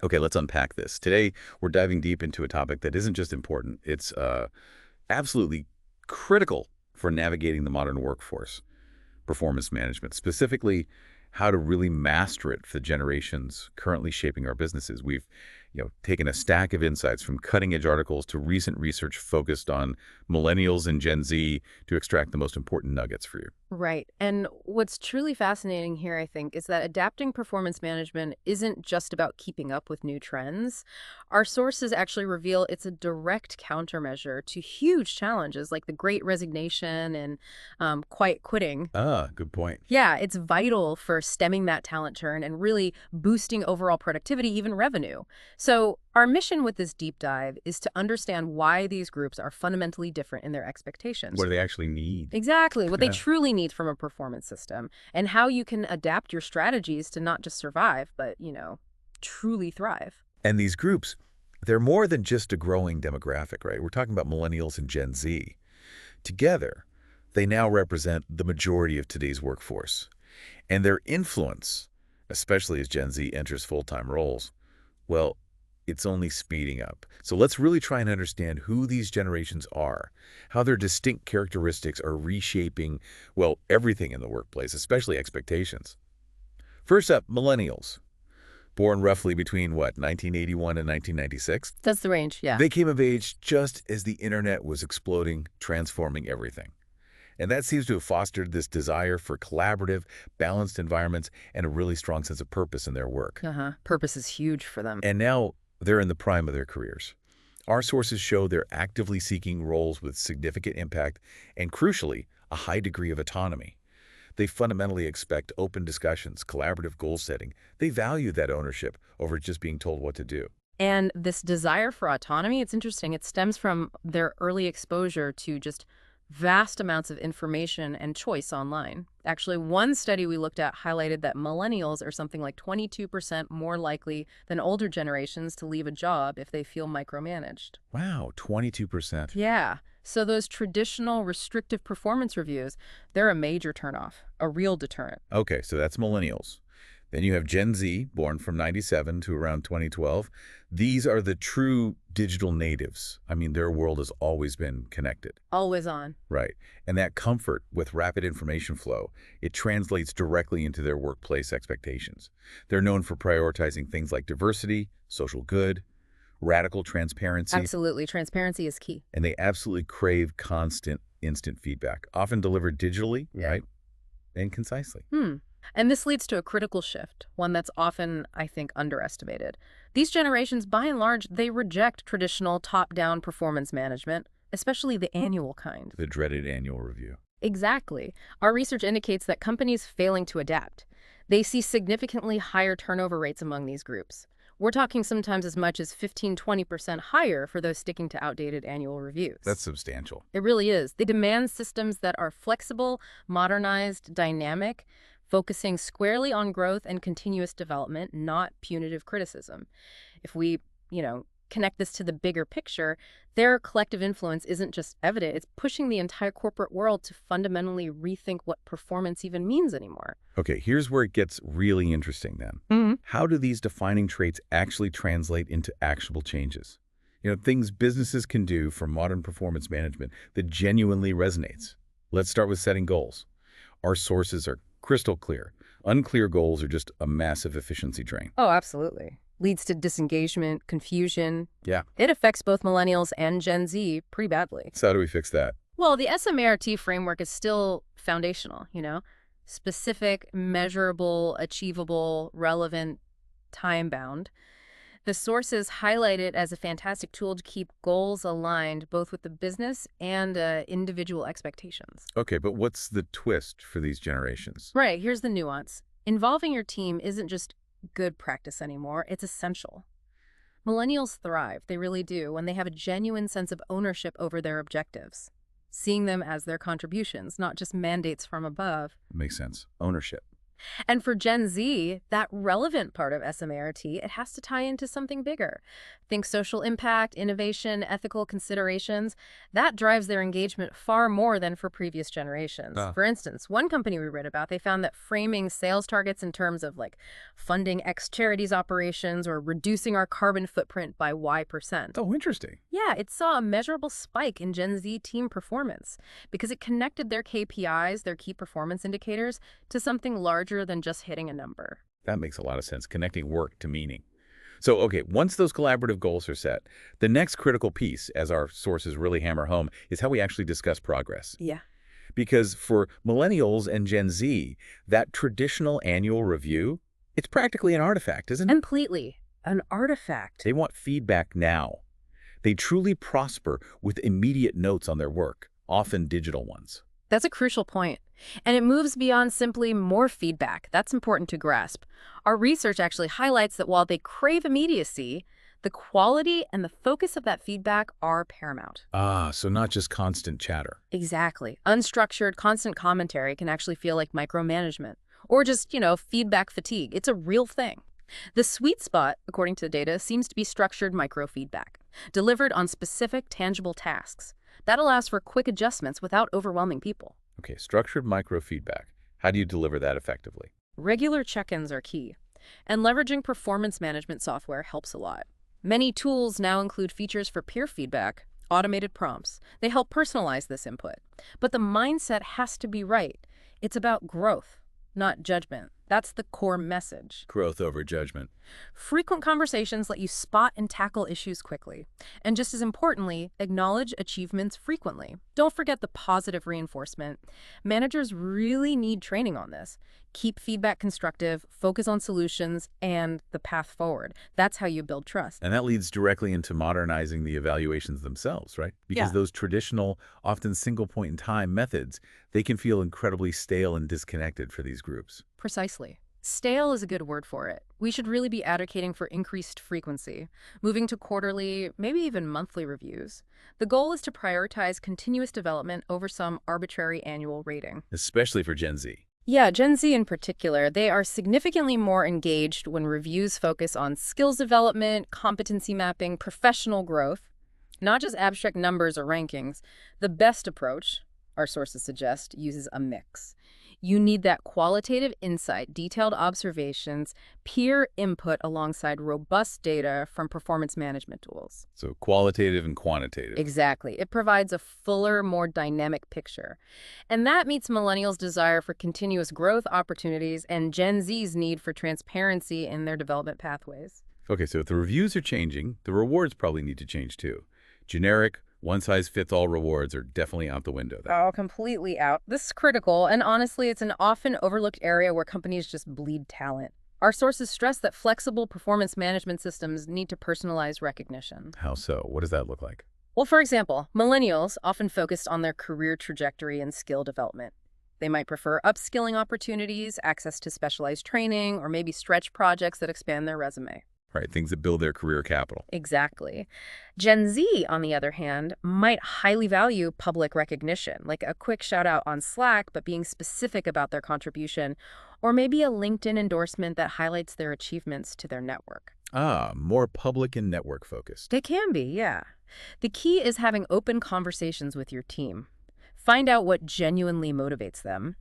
Okay, let's unpack this. Today, we're diving deep into a topic that isn't just important, it's absolutely critical for navigating the modern workforce, performance management, specifically how to really master it for the generations currently shaping our businesses. We've taken a stack of insights from cutting-edge articles to recent research focused on millennials and Gen Z to extract the most important nuggets for you. Right. And what's truly fascinating here, I think, is that adapting performance management isn't just about keeping up with new trends. Our sources actually reveal it's a direct countermeasure to huge challenges like the Great Resignation and quiet quitting. Ah, good point. Yeah, it's vital for stemming that talent churn and really boosting overall productivity, even revenue. So, our mission with this deep dive is to understand why these groups are fundamentally different in their What expectations. do they actually need? Exactly, what they Yeah. truly need from a performance system, and how you can adapt your strategies to not just survive, but, truly thrive. And these groups, they're more than just a growing demographic, right? We're talking about millennials and Gen Z. Together, they now represent the majority of today's workforce. And their influence, especially as Gen Z enters full-time roles, well, it's only speeding up. So let's really try and understand who these generations are, how their distinct characteristics are reshaping, well, everything in the workplace, especially expectations. First up, millennials, born roughly between, 1981 and 1996. That's the range, yeah. They came of age just as the internet was exploding, transforming everything. And that seems to have fostered this desire for collaborative, balanced environments and a really strong sense of purpose in their work. Uh-huh. Purpose is huge for them. And now they're in the prime of their careers. Our sources show they're actively seeking roles with significant impact and, crucially, a high degree of autonomy. They fundamentally expect open discussions, collaborative goal setting. They value that ownership over just being told what to do. And this desire for autonomy, it's interesting. It stems from their early exposure to just vast amounts of information and choice online. Actually, one study we looked at highlighted that millennials are something like 22% more likely than older generations to leave a job if they feel micromanaged. Wow, 22%. Yeah. So those traditional restrictive performance reviews, they're a major turnoff, a real deterrent. Okay, so that's millennials. Then you have Gen Z, born from 97 to around 2012. These are the true digital natives. I mean, their world has always been connected. Always on. Right. And that comfort with rapid information flow, it translates directly into their workplace expectations. They're known for prioritizing things like diversity, social good, radical transparency, Absolutely. Transparency is key. and they absolutely crave constant, instant feedback, often delivered digitally, Yeah. right, and concisely. And this leads to a critical shift, one that's often, I think, underestimated. These generations, by and large, they reject traditional top-down performance management, especially the annual kind. The dreaded annual review. Exactly. Our research indicates that companies failing to adapt, they see significantly higher turnover rates among these groups. We're talking sometimes as much as 15–20% higher for those sticking to outdated annual reviews. That's substantial. It really is. They demand systems that are flexible, modernized, dynamic, focusing squarely on growth and continuous development, not punitive criticism. If we, connect this to the bigger picture, their collective influence isn't just evident, it's pushing the entire corporate world to fundamentally rethink what performance even means anymore. Okay, here's where it gets really interesting then. How do these defining traits actually translate into actionable changes? Things businesses can do for modern performance management that genuinely resonates. Let's start with setting goals. Our sources are crystal clear. Unclear goals are just a massive efficiency drain. Oh, absolutely. Leads to disengagement, confusion. Yeah. It affects both millennials and Gen Z pretty badly. So how do we fix that? Well, the SMART framework is still foundational, specific, measurable, achievable, relevant, time-bound. The sources highlight it as a fantastic tool to keep goals aligned both with the business and individual expectations. Okay, but what's the twist for these generations? Right, here's the nuance. Involving your team isn't just good practice anymore, it's essential. Millennials thrive, they really do, when they have a genuine sense of ownership over their objectives, seeing them as their contributions, not just mandates from above. Makes sense. Ownership. And for Gen Z, that relevant part of SMART, it has to tie into something bigger. Think social impact, innovation, ethical considerations. That drives their engagement far more than for previous generations. Ah. For instance, one company we read about, they found that framing sales targets in terms of like funding X charities operations or reducing our carbon footprint by Y%. Oh, interesting. Yeah, it saw a measurable spike in Gen Z team performance because it connected their KPIs, their key performance indicators, to something larger than just hitting a number. That makes a lot of sense, connecting work to meaning. So, okay, once those collaborative goals are set, the next critical piece, as our sources really hammer home, is how we actually discuss progress. Yeah. Because for millennials and Gen Z, that traditional annual review, it's practically an artifact, isn't it? Completely. An artifact. They want feedback now. They truly prosper with immediate notes on their work, often digital ones. That's a crucial point. And it moves beyond simply more feedback. That's important to grasp. Our research actually highlights that while they crave immediacy, the quality and the focus of that feedback are paramount. Ah, so not just constant chatter. Exactly. Unstructured, constant commentary can actually feel like micromanagement or just, feedback fatigue. It's a real thing. The sweet spot, according to the data, seems to be structured microfeedback, delivered on specific, tangible tasks. That allows for quick adjustments without overwhelming people. Okay, structured microfeedback. How do you deliver that effectively? Regular check-ins are key, and leveraging performance management software helps a lot. Many tools now include features for peer feedback, automated prompts. They help personalize this input. But the mindset has to be right. It's about growth, not judgment. That's the core message. Growth over judgment. Frequent conversations let you spot and tackle issues quickly. And just as importantly, acknowledge achievements frequently. Don't forget the positive reinforcement. Managers really need training on this. Keep feedback constructive, focus on solutions, and the path forward. That's how you build trust. And that leads directly into modernizing the evaluations themselves, right? Because Yeah. those traditional, often single point in time methods, they can feel incredibly stale and disconnected for these groups. Precisely. Stale is a good word for it. We should really be advocating for increased frequency, moving to quarterly, maybe even monthly reviews. The goal is to prioritize continuous development over some arbitrary annual rating. Especially for Gen Z. Yeah, Gen Z in particular, they are significantly more engaged when reviews focus on skills development, competency mapping, professional growth, not just abstract numbers or rankings. The best approach, our sources suggest, uses a mix. You need that qualitative insight, detailed observations, peer input alongside robust data from performance management tools. So qualitative and quantitative. Exactly. It provides a fuller, more dynamic picture. And that meets millennials' desire for continuous growth opportunities and Gen Z's need for transparency in their development pathways. Okay, so if the reviews are changing, the rewards probably need to change too. Generic, one-size-fits-all rewards are definitely out the window then. Oh, completely out. This is critical, and honestly, it's an often overlooked area where companies just bleed talent. Our sources stress that flexible performance management systems need to personalize recognition. How so? What does that look like? Well, for example, millennials often focused on their career trajectory and skill development. They might prefer upskilling opportunities, access to specialized training, or maybe stretch projects that expand their resume. Right, things that build their career capital. Exactly. Gen Z, on the other hand, might highly value public recognition, like a quick shout out on Slack, but being specific about their contribution, or maybe a LinkedIn endorsement that highlights their achievements to their network. Ah, more public and network focused. They can be, yeah. The key is having open conversations with your team. Find out what genuinely motivates them,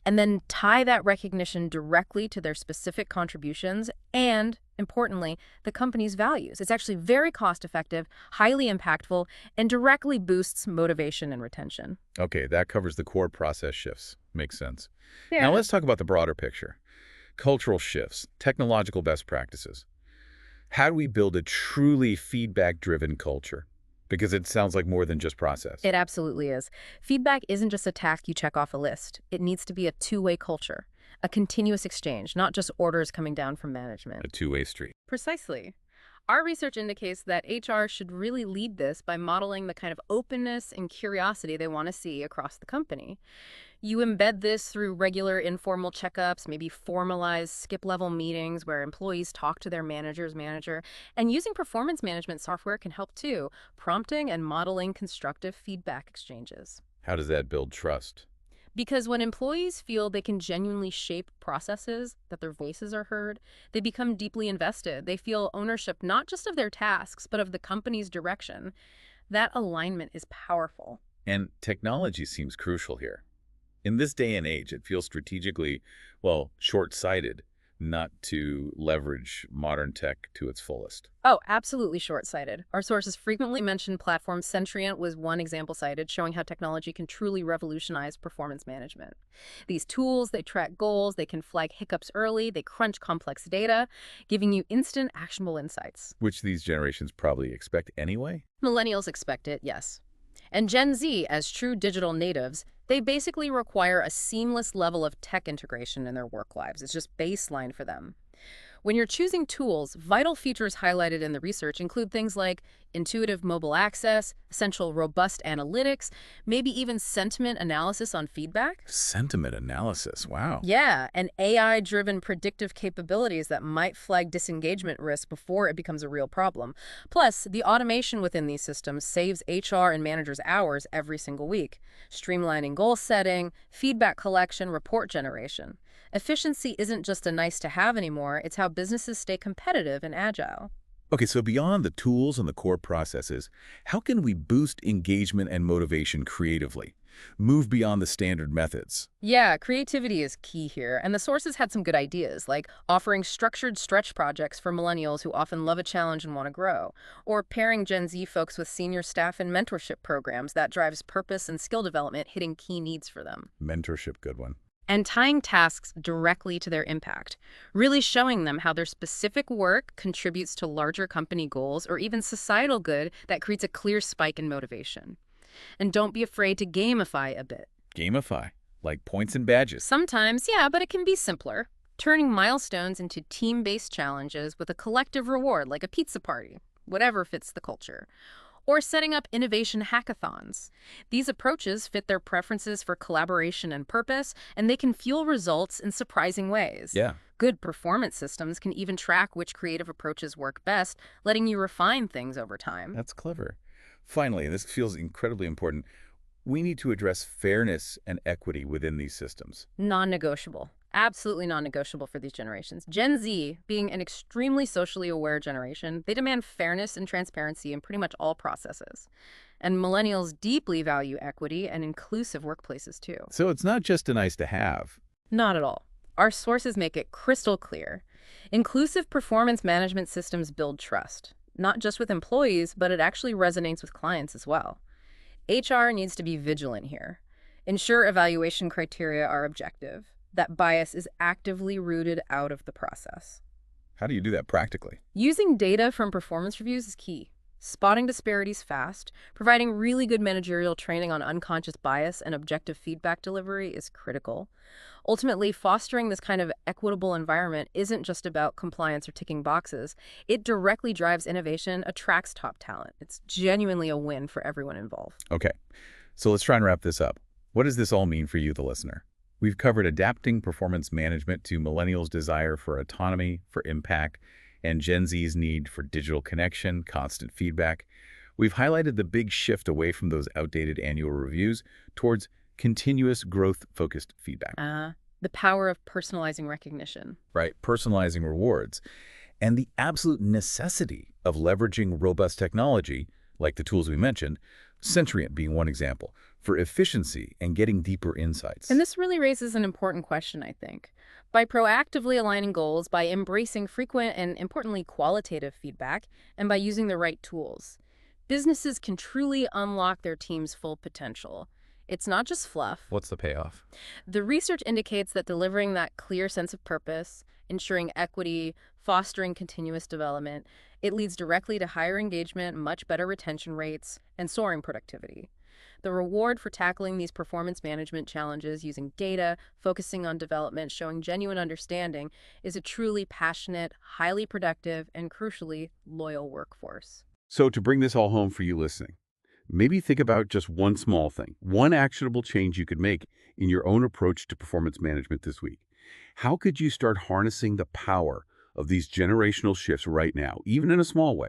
and then tie that recognition directly to their specific contributions and, importantly, the company's values. It's actually very cost-effective, highly impactful, and directly boosts motivation and retention. Okay, that covers the core process shifts. Makes sense. Yeah. Now let's talk about the broader picture. Cultural shifts, technological best practices. How do we build a truly feedback-driven culture? Because it sounds like more than just process. It absolutely is. Feedback isn't just a task you check off a list. It needs to be a two-way culture, a continuous exchange, not just orders coming down from management. A two-way street. Precisely. Our research indicates that HR should really lead this by modeling the kind of openness and curiosity they want to see across the company. You embed this through regular informal checkups, maybe formalized skip-level meetings where employees talk to their manager's manager. And using performance management software can help too, prompting and modeling constructive feedback exchanges. How does that build trust? Because when employees feel they can genuinely shape processes, that their voices are heard, they become deeply invested. They feel ownership not just of their tasks, but of the company's direction. That alignment is powerful. And technology seems crucial here. In this day and age, it feels strategically, well, short-sighted not to leverage modern tech to its fullest. Oh, absolutely short-sighted. Our sources frequently mention platforms. Centrient was one example cited, showing how technology can truly revolutionize performance management. These tools, they track goals, they can flag hiccups early, they crunch complex data, giving you instant, actionable insights. Which these generations probably expect anyway? Millennials expect it, yes. And Gen Z, as true digital natives, they basically require a seamless level of tech integration in their work lives. It's just baseline for them. When you're choosing tools, vital features highlighted in the research include things like intuitive mobile access, essential robust analytics, maybe even sentiment analysis on feedback. Sentiment analysis, wow. Yeah, and AI-driven predictive capabilities that might flag disengagement risk before it becomes a real problem. Plus, the automation within these systems saves HR and managers hours every single week, streamlining goal setting, feedback collection, report generation. Efficiency isn't just a nice-to-have anymore, it's how businesses stay competitive and agile. Okay, so beyond the tools and the core processes, how can we boost engagement and motivation creatively? Move beyond the standard methods. Yeah, creativity is key here, and the sources had some good ideas, like offering structured stretch projects for millennials who often love a challenge and want to grow, or pairing Gen Z folks with senior staff in mentorship programs that drives purpose and skill development, hitting key needs for them. Mentorship, good one. And tying tasks directly to their impact, really showing them how their specific work contributes to larger company goals or even societal good that creates a clear spike in motivation. And don't be afraid to gamify a bit. Gamify, like points and badges. Sometimes, yeah, but it can be simpler. Turning milestones into team-based challenges with a collective reward like a pizza party, whatever fits the culture. Or setting up innovation hackathons. These approaches fit their preferences for collaboration and purpose, and they can fuel results in surprising ways. Yeah. Good performance systems can even track which creative approaches work best, letting you refine things over time. That's clever. Finally, and this feels incredibly important, we need to address fairness and equity within these systems. Non-negotiable. Absolutely non-negotiable for these generations. Gen Z, being an extremely socially aware generation, they demand fairness and transparency in pretty much all processes. And millennials deeply value equity and inclusive workplaces too. So it's not just a nice to have. Not at all. Our sources make it crystal clear. Inclusive performance management systems build trust, not just with employees, but it actually resonates with clients as well. HR needs to be vigilant here. Ensure evaluation criteria are objective, that bias is actively rooted out of the process. How do you do that practically? Using data from performance reviews is key. Spotting disparities fast, providing really good managerial training on unconscious bias and objective feedback delivery is critical. Ultimately, fostering this kind of equitable environment isn't just about compliance or ticking boxes. It directly drives innovation, attracts top talent. It's genuinely a win for everyone involved. Okay, so let's try and wrap this up. What does this all mean for you, the listener? We've covered adapting performance management to millennials' desire for autonomy, for impact, and Gen Z's need for digital connection, constant feedback. We've highlighted the big shift away from those outdated annual reviews towards continuous growth-focused feedback. The power of personalizing recognition. Right, personalizing rewards, and the absolute necessity of leveraging robust technology, like the tools we mentioned, Centrient being one example, for efficiency and getting deeper insights. And this really raises an important question, I think. By proactively aligning goals, by embracing frequent and, importantly, qualitative feedback, and by using the right tools, businesses can truly unlock their team's full potential. It's not just fluff. What's the payoff? The research indicates that delivering that clear sense of purpose, ensuring equity, fostering continuous development, it leads directly to higher engagement, much better retention rates, and soaring productivity. The reward for tackling these performance management challenges using data, focusing on development, showing genuine understanding, is a truly passionate, highly productive, and crucially, loyal workforce. So to bring this all home for you listening, maybe think about just one small thing, one actionable change you could make in your own approach to performance management this week. How could you start harnessing the power of these generational shifts right now, even in a small way?